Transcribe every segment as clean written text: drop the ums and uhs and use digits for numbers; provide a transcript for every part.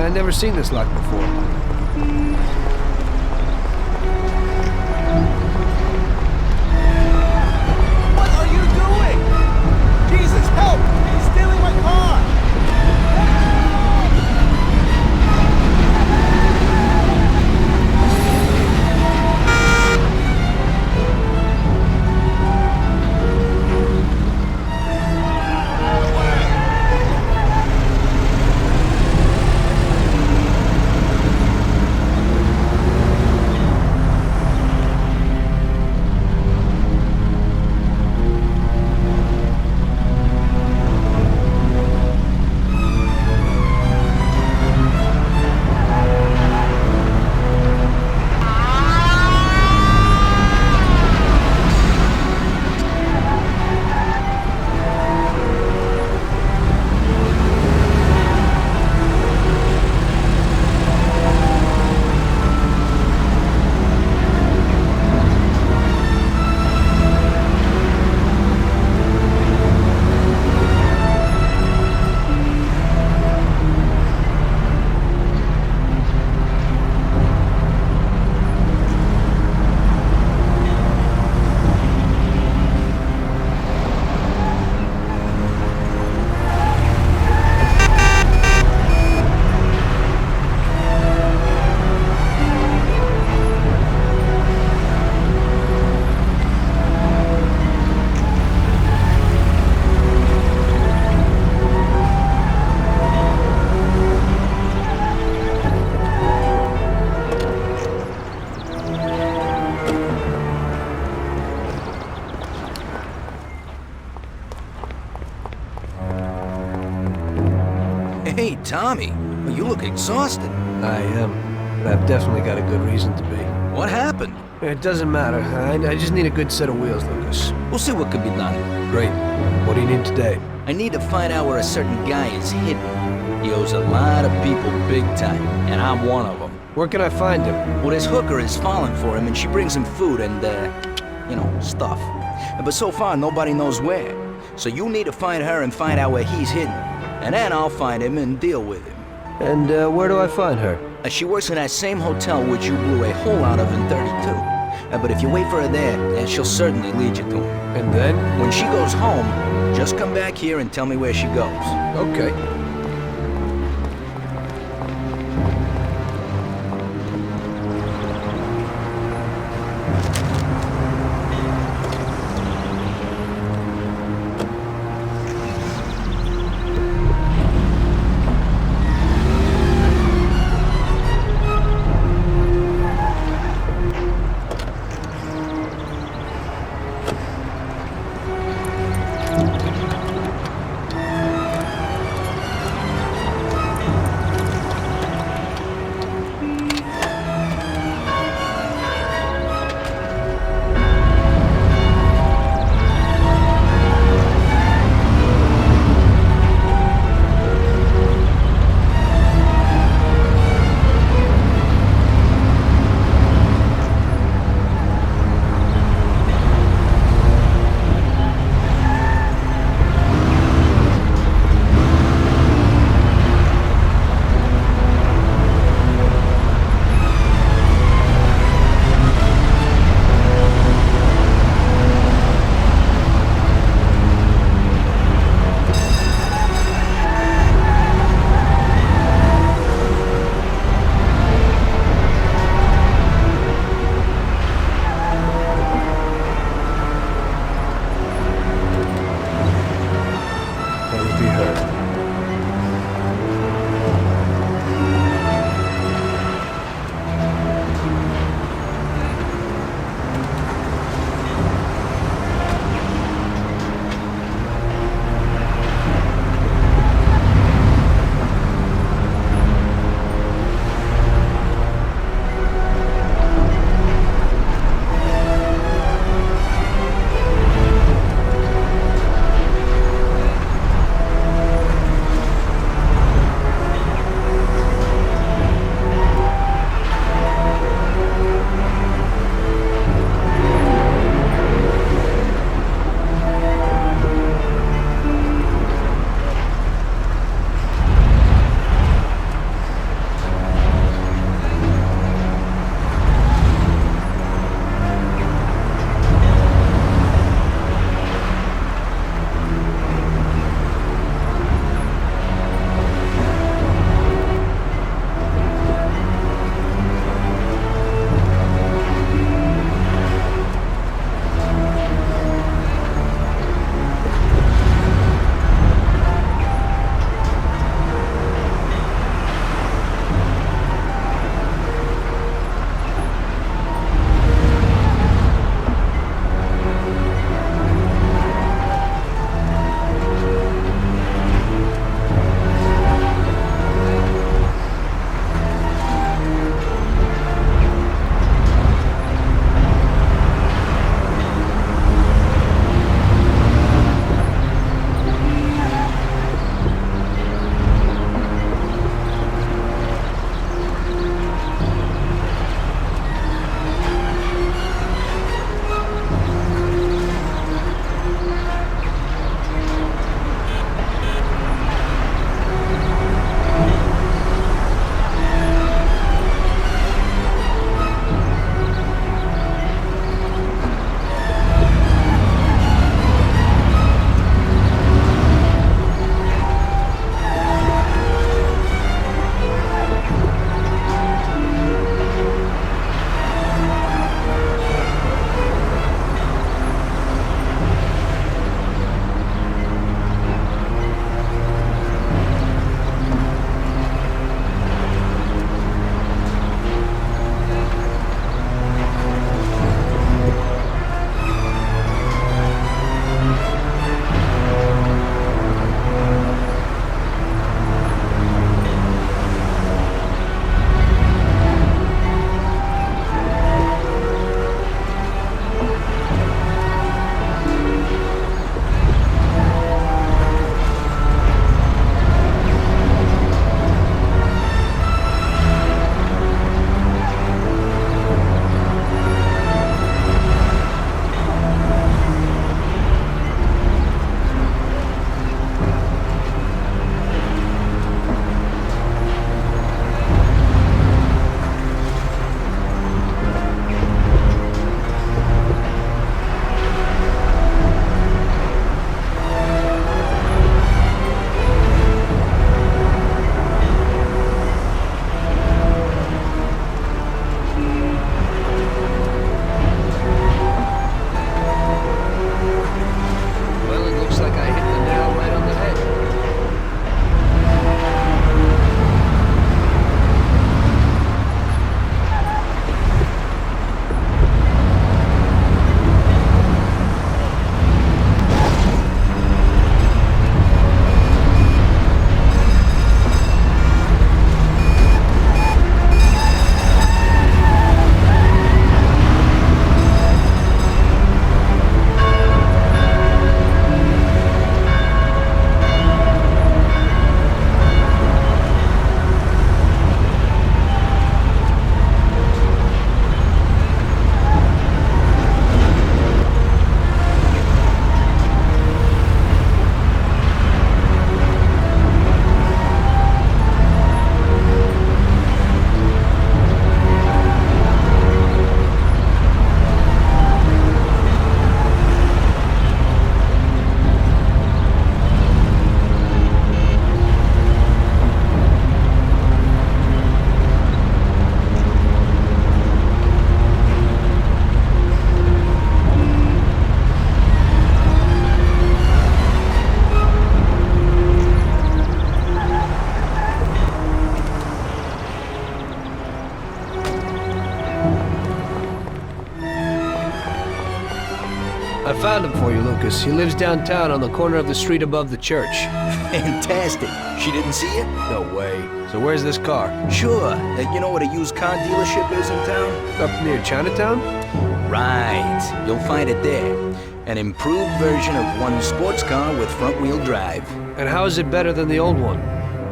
I never seen this lock before. What are you doing? Jesus, help! He's stealing my car! Hey, Tommy, you look exhausted. I am. But I've definitely got a good reason to be. What happened? It doesn't matter. I just need a good set of wheels, Lucas. We'll see what can be done. Great. What do you need today? I need to find out where a certain guy is hidden. He owes a lot of people big time, and I'm one of them. Where can I find him? Well, this hooker is falling for him, and she brings him food and, stuff. But so far, nobody knows where. So you need to find her and find out where he's hidden. And then I'll find him and deal with him. And where do I find her? She works in that same hotel which you blew a hole out of in 32. But if you wait for her there, she'll certainly lead you to him. And then? When she goes home, just come back here and tell me where she goes. Okay. found him for you, Lucas. He lives downtown on the corner of the street above the church. Fantastic. She didn't see you? No way. So where's this car? Sure. You know what a used car dealership is in town? Up near Chinatown? Right. You'll find it there. An improved version of one sports car with front-wheel drive. And how is it better than the old one?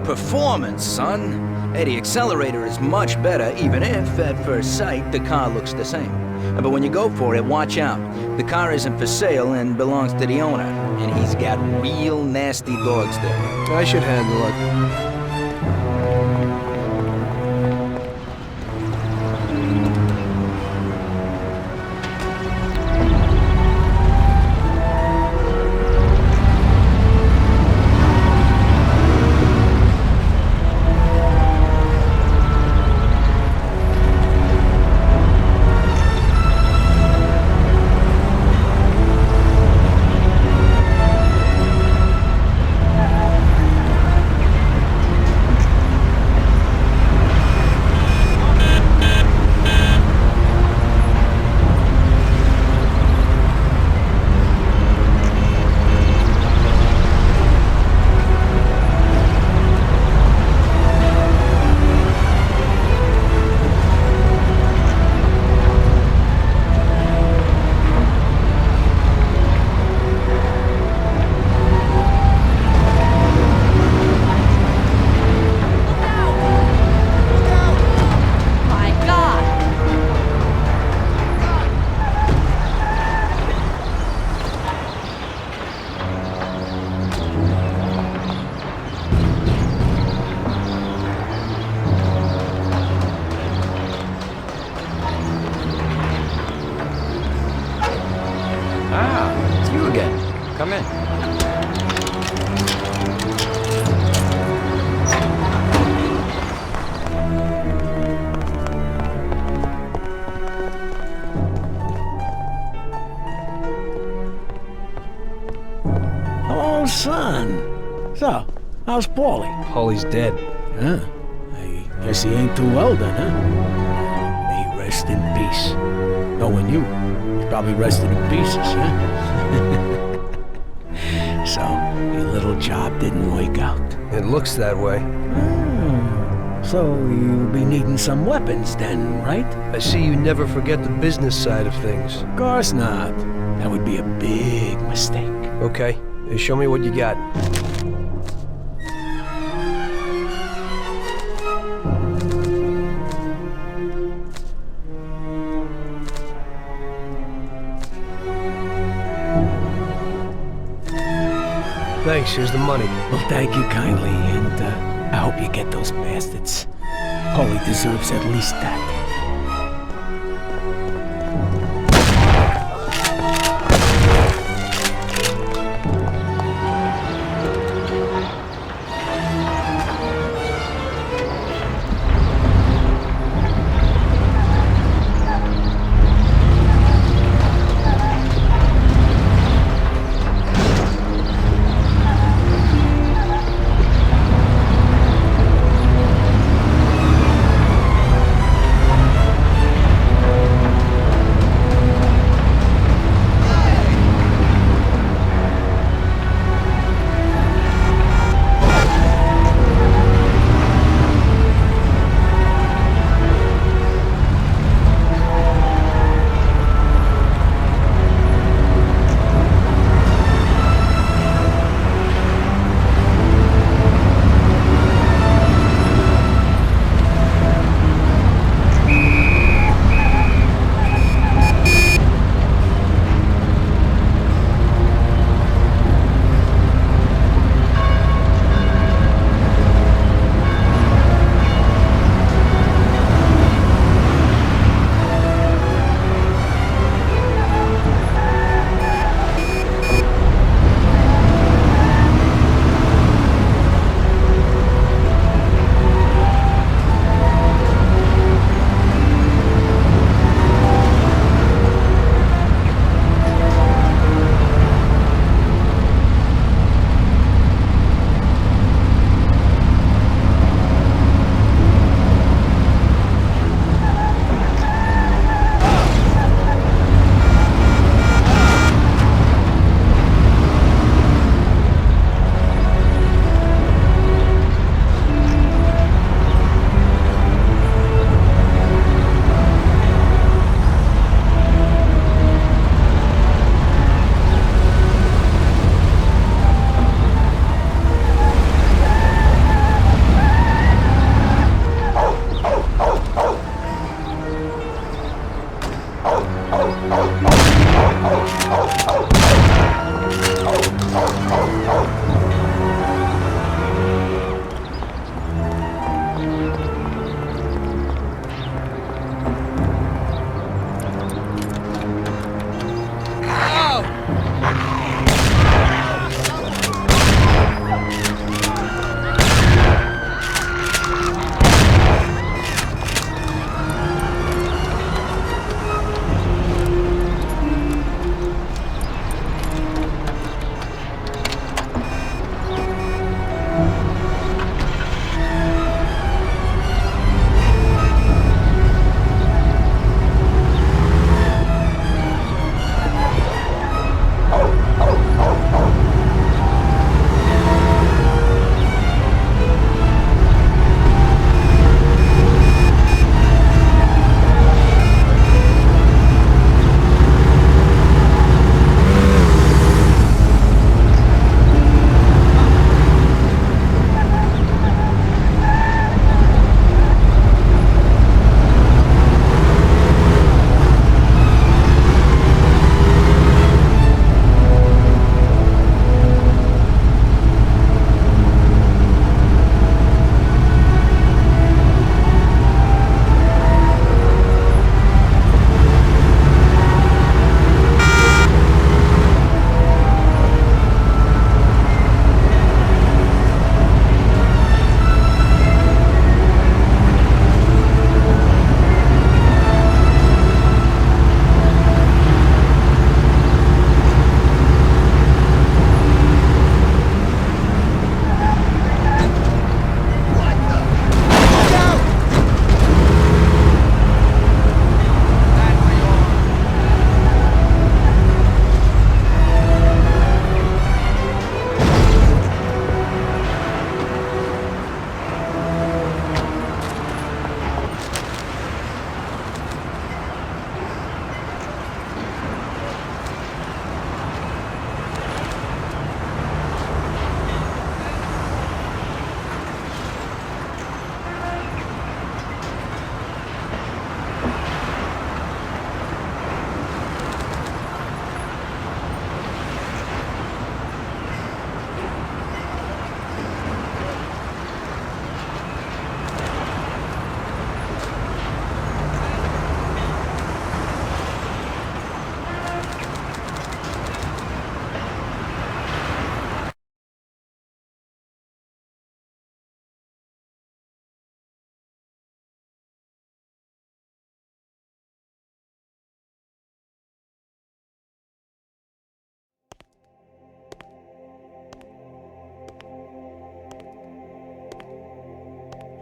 Performance, son. Hey, the accelerator is much better, even if, at first sight, the car looks the same. But when you go for it, watch out. The car isn't for sale and belongs to the owner. And he's got real nasty dogs there. I should handle it. Come in. Oh, son. So, how's Paulie? Paulie's dead. Huh? I guess he ain't too well then, huh? May he rest in peace. Knowing you, he's probably rested in pieces, huh? So, your little job didn't work out. It looks that way. So, you'll be needing some weapons then, right? I see you never forget the business side of things. Of course not. That would be a big mistake. Okay, show me what you got. Thanks, here's the money. Well, thank you kindly, and I hope you get those bastards. Paulie deserves at least that.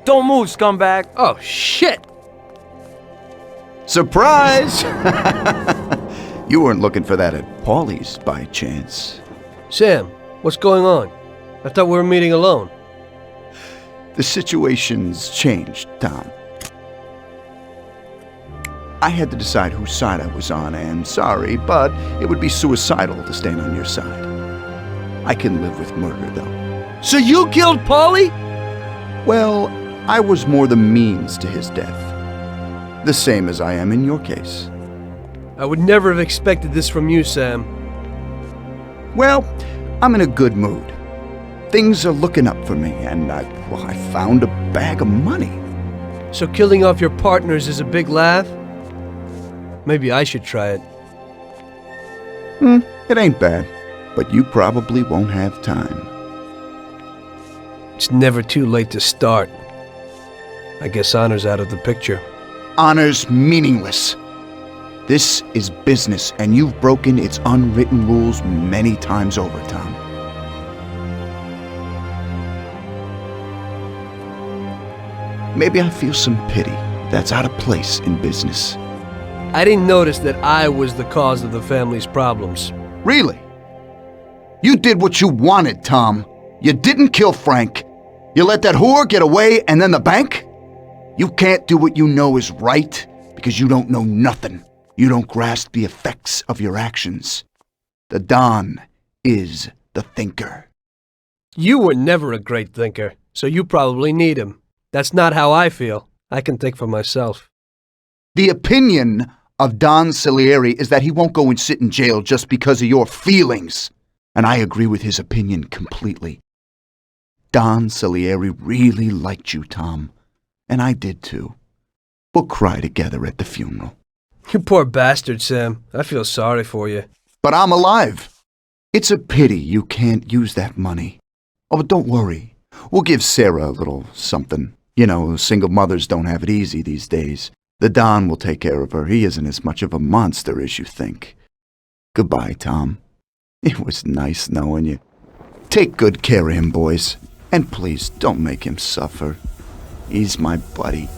Don't move, scumbag! Oh, shit! Surprise! You weren't looking for that at Paulie's by chance. Sam, what's going on? I thought we were meeting alone. The situation's changed, Tom. I had to decide whose side I was on, and sorry, but it would be suicidal to stand on your side. I can live with murder, though. So you killed Paulie? Well, I was more the means to his death. The same as I am in your case. I would never have expected this from you, Sam. Well, I'm in a good mood. Things are looking up for me, and I found a bag of money. So killing off your partners is a big laugh? Maybe I should try it. It ain't bad, but you probably won't have time. It's never too late to start. I guess honor's out of the picture. Honor's meaningless. This is business, and you've broken its unwritten rules many times over, Tom. Maybe I feel some pity. That's out of place in business. I didn't notice that I was the cause of the family's problems. Really? You did what you wanted, Tom. You didn't kill Frank. You let that whore get away, and then the bank? You can't do what you know is right because you don't know nothing. You don't grasp the effects of your actions. The Don is the thinker. You were never a great thinker, so you probably need him. That's not how I feel. I can think for myself. The opinion of Don Salieri is that he won't go and sit in jail just because of your feelings. And I agree with his opinion completely. Don Salieri really liked you, Tom. And I did too. We'll cry together at the funeral. You poor bastard, Sam. I feel sorry for you. But I'm alive. It's a pity you can't use that money. Oh, but don't worry. We'll give Sarah a little something. You know, single mothers don't have it easy these days. The Don will take care of her. He isn't as much of a monster as you think. Goodbye, Tom. It was nice knowing you. Take good care of him, boys. And please, don't make him suffer. He's my buddy.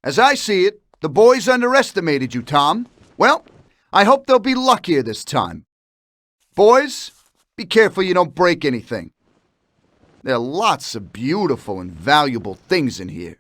As I see it, the boys underestimated you, Tom. Well, I hope they'll be luckier this time. Boys, be careful you don't break anything. There are lots of beautiful and valuable things in here.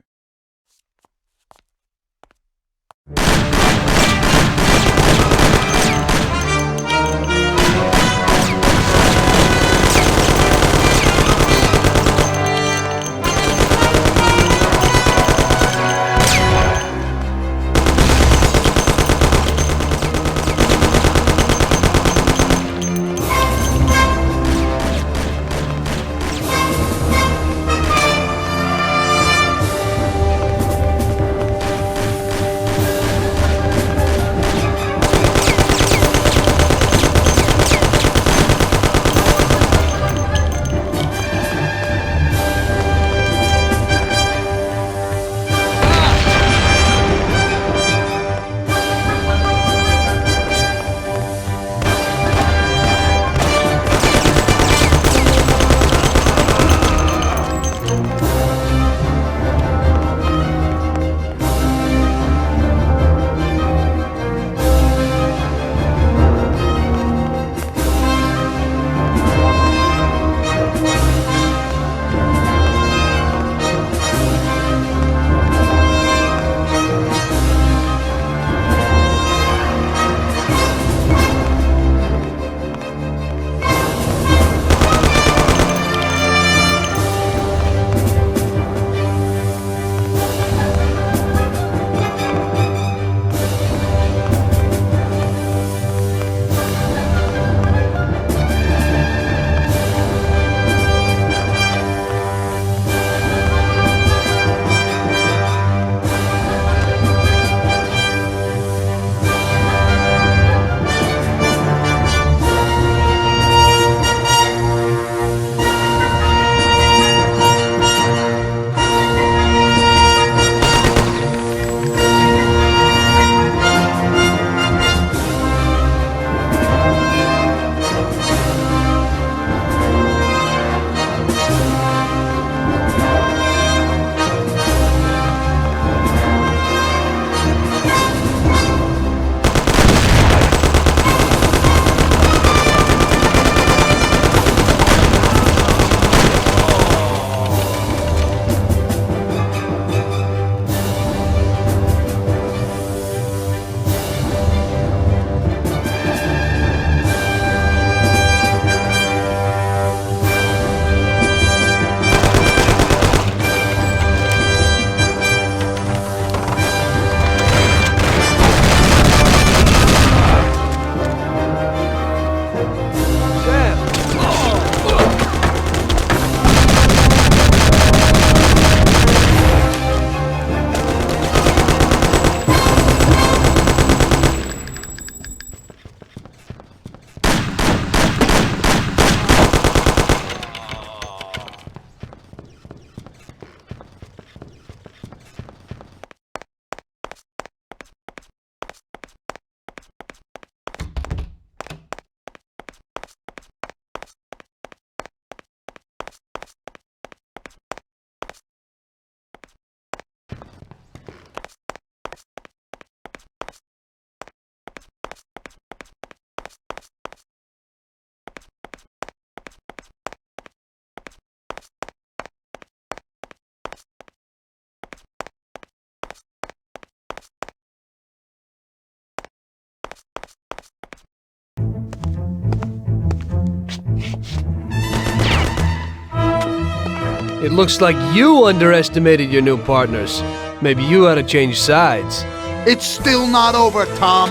It looks like you underestimated your new partners. Maybe you ought to change sides. It's still not over, Tom.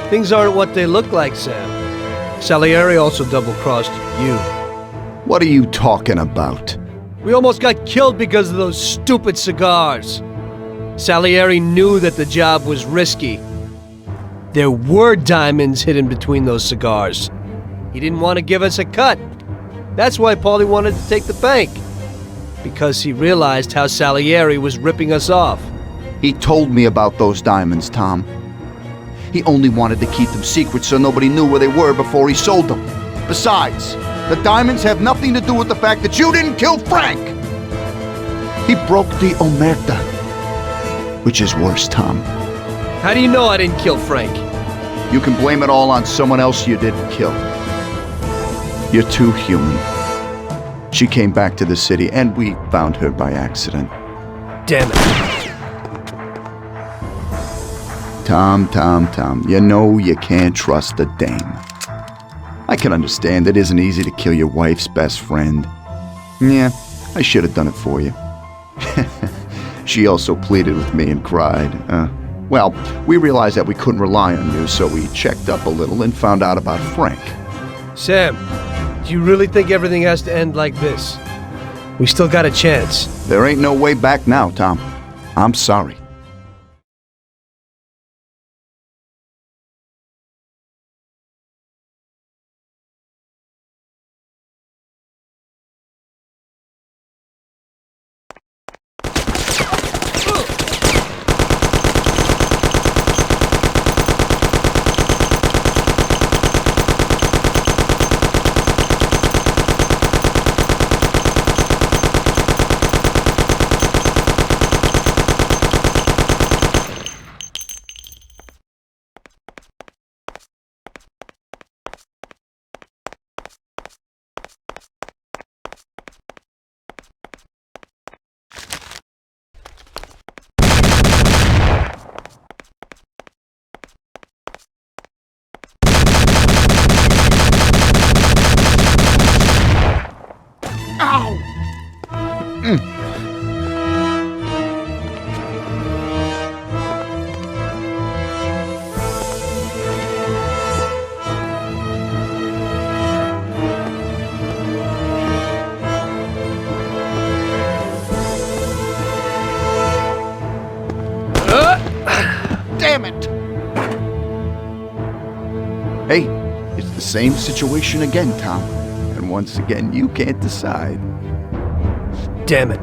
Things aren't what they look like, Sam. Salieri also double-crossed you. What are you talking about? We almost got killed because of those stupid cigars. Salieri knew that the job was risky. There were diamonds hidden between those cigars. He didn't want to give us a cut. That's why Paulie wanted to take the bank. Because he realized how Salieri was ripping us off. He told me about those diamonds, Tom. He only wanted to keep them secret so nobody knew where they were before he sold them. Besides, the diamonds have nothing to do with the fact that you didn't kill Frank! He broke the omerta. Which is worse, Tom. How do you know I didn't kill Frank? You can blame it all on someone else you didn't kill. You're too human. She came back to the city, and we found her by accident. Damn it. Tom, you know you can't trust a dame. I can understand it isn't easy to kill your wife's best friend. Yeah, I should have done it for you. She also pleaded with me and cried. Well, we realized that we couldn't rely on you, so we checked up a little and found out about Frank. Sam, do you really think everything has to end like this? We still got a chance. There ain't no way back now, Tom. I'm sorry. Damn it! Hey, it's the same situation again, Tom. And once again, you can't decide. Damn it.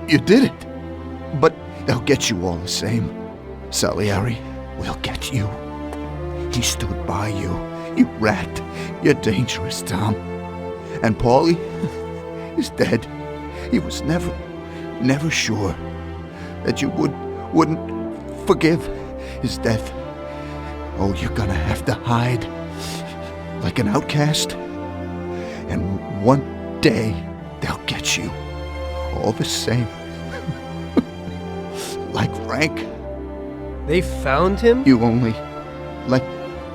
You did it. But they'll get you all the same. Salieri will get you. He stood by you. You rat. You're dangerous, Tom. And Paulie is dead. He was never sure that you wouldn't forgive his death. Oh, you're gonna have to hide like an outcast. And one day they'll get you. All the same. Like Frank. They found him? You only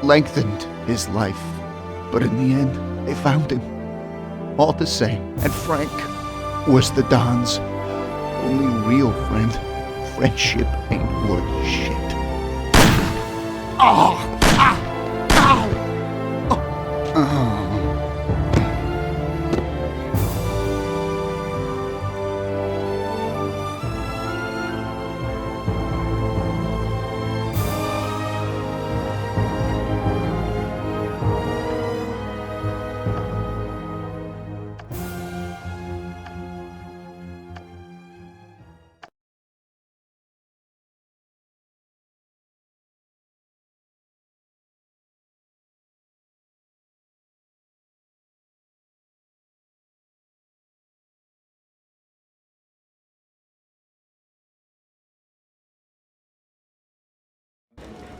lengthened his life. But in the end, they found him. All the same. And Frank was the Don's only real friend. Friendship ain't worth shit. Oh! Ah! Ow! Oh! Oh!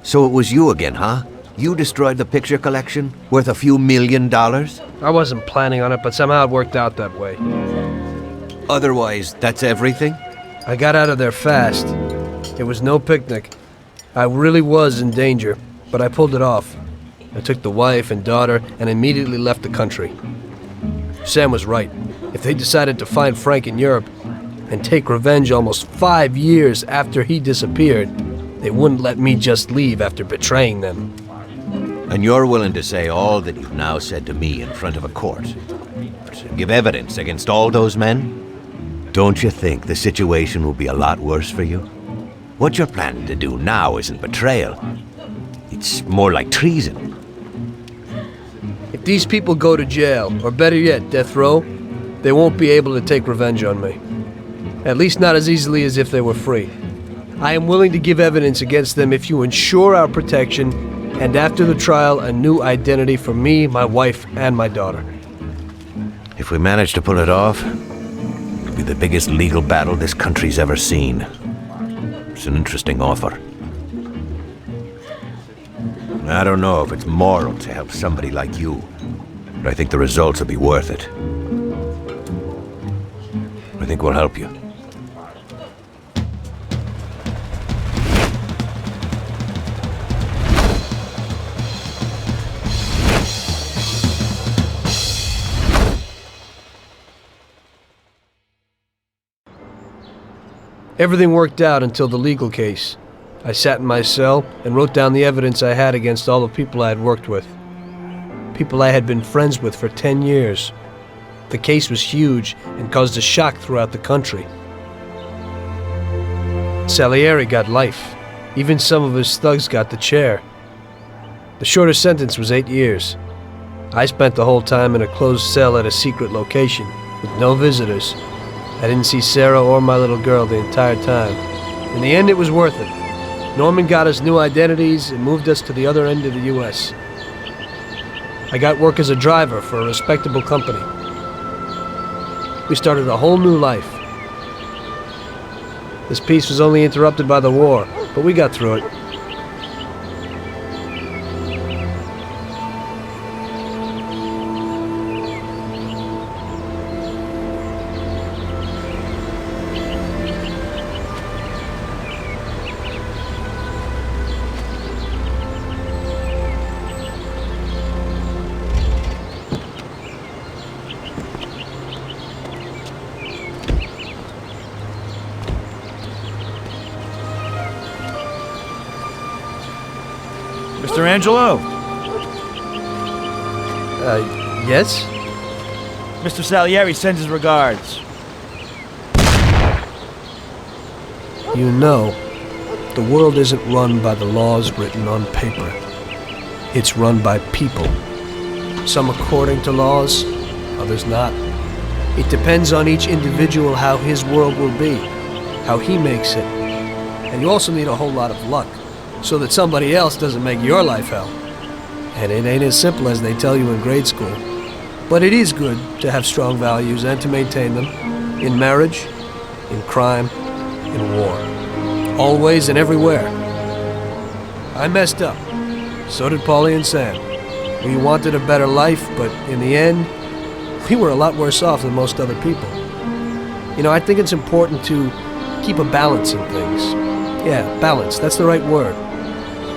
So it was you again, huh? You destroyed the picture collection, worth a few $1 million? I wasn't planning on it, but somehow it worked out that way. Otherwise, that's everything? I got out of there fast. It was no picnic. I really was in danger, but I pulled it off. I took the wife and daughter and immediately left the country. Sam was right. If they decided to find Frank in Europe and take revenge almost 5 years after he disappeared, they wouldn't let me just leave after betraying them. And you're willing to say all that you've now said to me in front of a court? To give evidence against all those men? Don't you think the situation will be a lot worse for you? What you're planning to do now isn't betrayal. It's more like treason. If these people go to jail, or better yet, death row, they won't be able to take revenge on me. At least not as easily as if they were free. I am willing to give evidence against them if you ensure our protection, and after the trial, a new identity for me, my wife, and my daughter. If we manage to pull it off, it'll be the biggest legal battle this country's ever seen. It's an interesting offer. I don't know if it's moral to help somebody like you, but I think the results will be worth it. I think we'll help you. Everything worked out until the legal case. I sat in my cell and wrote down the evidence I had against all the people I had worked with. People I had been friends with for 10 years. The case was huge and caused a shock throughout the country. Salieri got life. Even some of his thugs got the chair. The shortest sentence was 8 years. I spent the whole time in a closed cell at a secret location, with no visitors. I didn't see Sarah or my little girl the entire time. In the end, it was worth it. Norman got us new identities and moved us to the other end of the U.S. I got work as a driver for a respectable company. We started a whole new life. This peace was only interrupted by the war, but we got through it. Mr. Angelo, Yes? Mr. Salieri sends his regards. You know, the world isn't run by the laws written on paper. It's run by people. Some according to laws, others not. It depends on each individual how his world will be, how he makes it. And you also need a whole lot of luck, so that somebody else doesn't make your life hell. And it ain't as simple as they tell you in grade school. But it is good to have strong values and to maintain them, in marriage, in crime, in war. Always and everywhere. I messed up. So did Paulie and Sam. We wanted a better life, but in the end, we were a lot worse off than most other people. You know, I think it's important to keep a balance in things. Yeah, balance, that's the right word.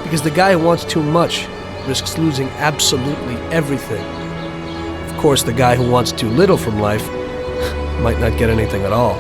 Because the guy who wants too much risks losing absolutely everything. Of course, the guy who wants too little from life might not get anything at all.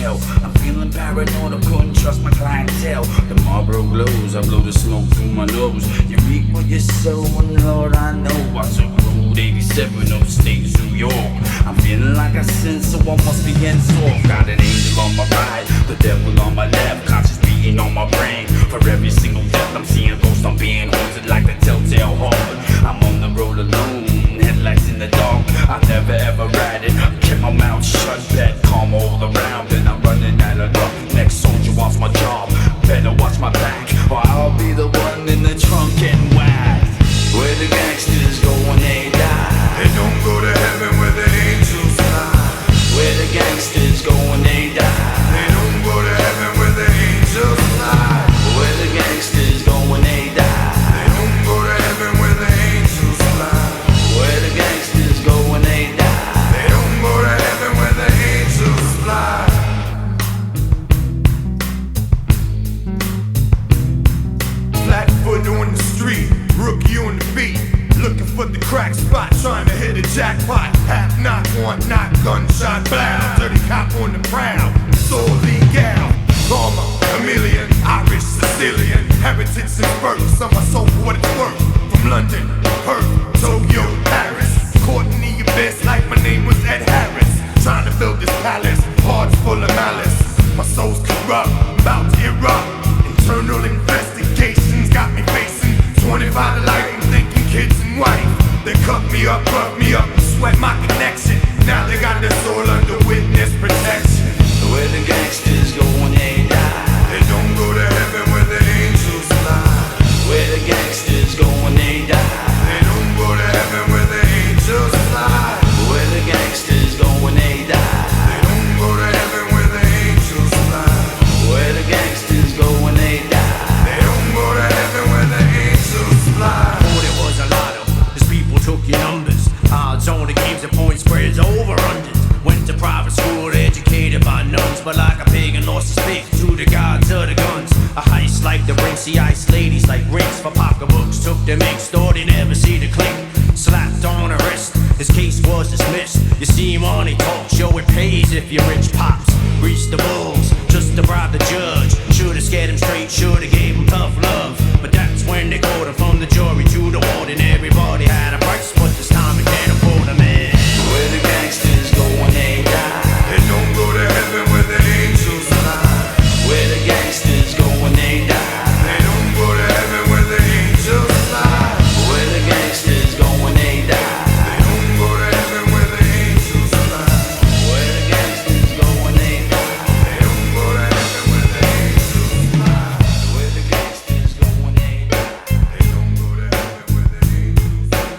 I'm feeling paranoid, I couldn't trust my clientele. The Marlboro glows, I blow the smoke through my nose. You reap what you sow, and Lord, I know I took Road 87 upstate New York. I'm feeling like I sin, so I must be soft. Got an angel on my right, the devil on my left, conscious beating on my brain. For every single death I'm seeing ghosts, I'm being haunted like the telltale heart. I'm on the road alone, headlights in the dark. I never ever ride it, kept my mouth shut, bet calm all around. Then I'm running out of luck, next soldier wants my job. Better watch my back, or I'll be the one in the trunk getting whacked. Where the gangsters go when they die, they don't go to heaven where they heritage since birth. Some my soul for what it's worth. From London, Perth, Tokyo, Paris. Caught in the abyss like my name was Ed Harris. Trying to build this palace, hearts full of malice. My soul's corrupt, about to erupt. Internal investigations got me facing 25 to life. I'm thinking kids and wife. They cut me up, rough me up, and sweat my connection. Now they got their soul under witness protection. Where the gangsters go when they die. They don't go to heaven where the angels fly. Where the gangsters go when they die. They don't go to heaven where the angels fly. Where the gangsters go when they die. They don't go to heaven where the angels fly. Where the gangsters go when they die. They don't go to heaven where the angels fly. Thought it was a lotto, as people took your numbers. Odds on the games and point spreads over unders. Went to private school, educated by nuns, but like a pagan lost his faith to the gods of the guns. A heist like the rinksy ice ladies like rings for pocketbooks. Took the mix, thought they never see the click. Slapped on the wrist, his case was dismissed. You see him on a talk show, it pays if you're rich. Pops greased the bulls just to bribe the judge. Should've scared him straight, should've gave him tough love. But that's when they called him from the jury to the warden. Everybody had a price, but this time it can't afford a man. Where the gangsters go when they die. They don't go to heaven where the angels fly. Where the gangsters go when they die. They don't go to heaven where the angels fly. Where the gangsters go when they die. They don't go to heaven where the angels fly. Where the gangsters go when they die. They don't go to heaven where the angels fly. Where the gangsters go when they die. They don't go to heaven where the angels fly.